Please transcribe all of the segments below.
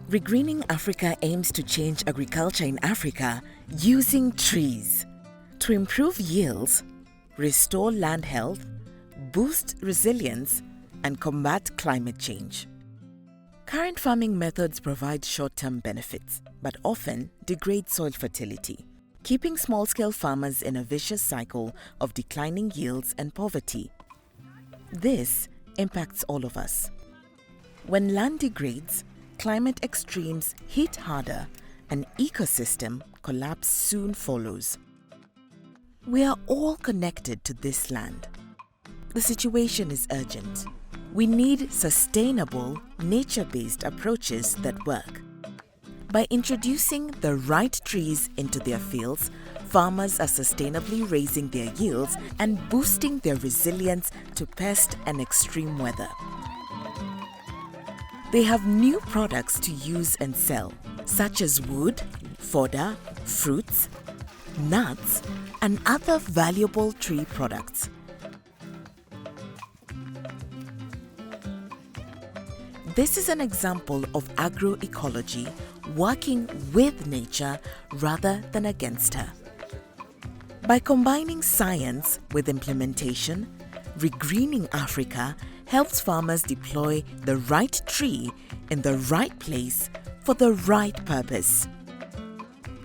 Regreening Africa aims to change agriculture in Africa using trees to improve yields, restore land health, boost resilience, and combat climate change. Current farming methods provide short-term benefits, but often degrade soil fertility, keeping small-scale farmers in a vicious cycle of declining yields and poverty. This impacts all of us. When land degrades, climate extremes hit harder, and ecosystem collapse soon follows. We are all connected to this land. The situation is urgent. We need sustainable, nature-based approaches that work. By introducing the right trees into their fields, farmers are sustainably raising their yields and boosting their resilience to pest and extreme weather. They have new products to use and sell, such as wood, fodder, fruits, nuts, and other valuable tree products. This is an example of agroecology working with nature rather than against her. By combining science with implementation, Regreening Africa helps farmers deploy the right tree in the right place for the right purpose.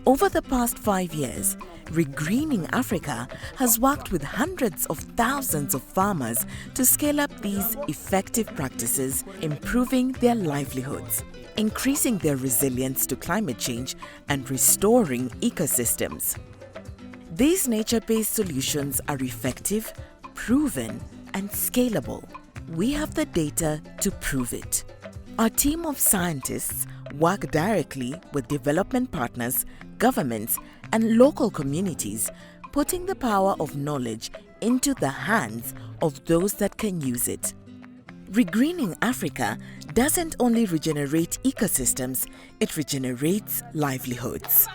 Over the past 5 years, Regreening Africa has worked with hundreds of thousands of farmers to scale up these effective practices, improving their livelihoods, increasing their resilience to climate change, and restoring ecosystems. These nature-based solutions are effective, proven, and scalable. We have the data to prove it. Our team of scientists work directly with development partners, governments, and local communities, putting the power of knowledge into the hands of those that can use it. Regreening Africa doesn't only regenerate ecosystems, it regenerates livelihoods.